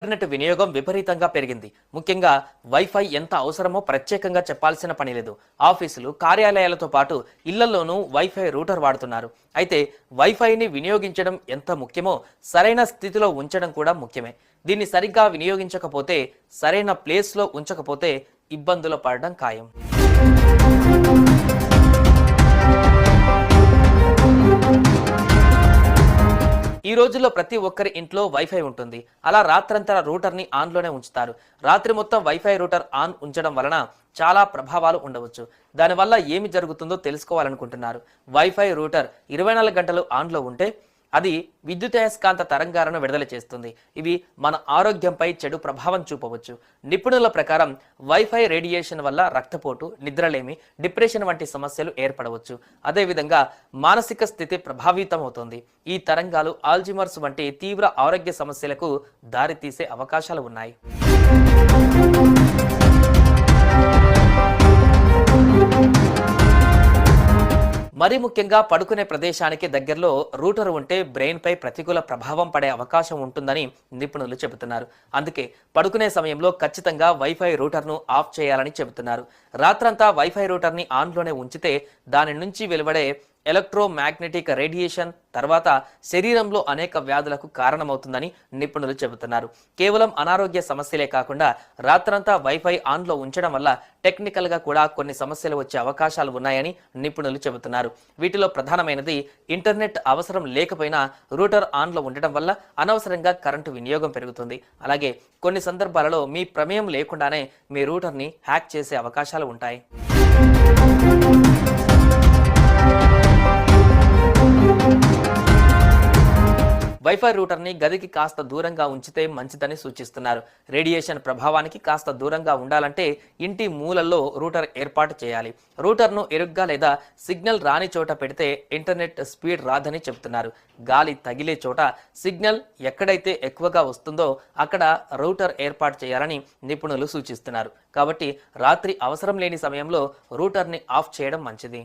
Internet వినియోగం విపరీతంగా పెరిగింది. ముఖ్యంగా వైఫై ఎంత అవసరమో ప్రత్యేకంగా చెప్పాల్సిన పని లేదు. ఆఫీసులు, కార్యాలయాలతో పాటు ఇళ్లలోనూ వైఫై రూటర్ వాడుతున్నారు. అయితే వైఫైని వినియోగించడం ఎంత ముఖ్యమో సరైన స్థితిలో ఉంచడం కూడా ముఖ్యమే. దీన్ని సరిగ్గా వినియోగించకపోతే, సరైన ప్లేస్లో ఉంచకపోతే ఇబ్బందులు పడడం ఖాయం. ఈ రోజుల్లో ప్రతి ఒక్కరి ఇంట్లో వైఫై ఉంటుంది. అలా రాత్రంతా రూటర్ని ఆన్లోనే ఉంచుతారు. రాత్రి మొత్తం వైఫై రూటర్ ఆన్ ఉంచడం వలన చాలా ప్రభావాలు ఉండవచ్చు. దానివల్ల ఏమి జరుగుతుందో తెలుసుకోవాలనుకుంటున్నారు. వైఫై రూటర్ 24 గంటలు ఆన్లో ఉంటే అది విద్యుదయస్కాంత తరంగాలను విడుదల చేస్తుంది. ఇవి మన ఆరోగ్యంపై చెడు ప్రభావం చూపవచ్చు. నిపుణుల ప్రకారం వైఫై రేడియేషన్ వల్ల రక్తపోటు, నిద్రలేమి, డిప్రెషన్ వంటి సమస్యలు ఏర్పడవచ్చు. అదేవిధంగా మానసిక స్థితి ప్రభావితమవుతుంది. ఈ తరంగాలు ఆల్జిమర్స్ వంటి తీవ్ర ఆరోగ్య సమస్యలకు దారితీసే అవకాశాలు ఉన్నాయి. మరి ముఖ్యంగా పడుకునే ప్రదేశానికి దగ్గరలో రూటర్ ఉంటే బ్రెయిన్ పై ప్రతికూల ప్రభావం పడే అవకాశం ఉంటుందని నిపుణులు చెబుతున్నారు. అందుకే పడుకునే సమయంలో ఖచ్చితంగా వైఫై రూటర్ను ఆఫ్ చేయాలని చెబుతున్నారు. రాత్రంతా వైఫై రూటర్ని ఆన్లోనే ఉంచితే దాని నుంచి వెలువడే ఎలక్ట్రోమాగ్నెటిక్ రేడియేషన్ తర్వాత శరీరంలో అనేక వ్యాధులకు కారణమవుతుందని నిపుణులు చెబుతున్నారు. కేవలం అనారోగ్య సమస్యలే కాకుండా రాత్రంతా వైఫై ఆన్లో ఉంచడం వల్ల టెక్నికల్గా కూడా కొన్ని సమస్యలు వచ్చే అవకాశాలు ఉన్నాయని నిపుణులు చెబుతున్నారు. వీటిలో ప్రధానమైనది ఇంటర్నెట్ అవసరం లేకపోయినా రూటర్ ఆన్లో ఉండటం వల్ల అనవసరంగా కరెంటు వినియోగం పెరుగుతుంది. అలాగే కొన్ని సందర్భాలలో మీ ప్రమేయం లేకుండానే మీ రూటర్ని హ్యాక్ చేసే అవకాశాలు ఉంటాయి. వైఫై రూటర్ని గదికి కాస్త దూరంగా ఉంచితే మంచిదని సూచిస్తున్నారు. రేడియేషన్ ప్రభావానికి కాస్త దూరంగా ఉండాలంటే ఇంటి మూలల్లో రూటర్ ఏర్పాటు చేయాలి. రూటర్ను ఇరుగ్గా లేదా సిగ్నల్ రాని చోట పెడితే ఇంటర్నెట్ స్పీడ్ రాదని చెబుతున్నారు. గాలి తగిలే చోట సిగ్నల్ ఎక్కడైతే ఎక్కువగా వస్తుందో అక్కడ రూటర్ ఏర్పాటు చేయాలని నిపుణులు సూచిస్తున్నారు. కాబట్టి రాత్రి అవసరం లేని సమయంలో రూటర్ని ఆఫ్ చేయడం మంచిది.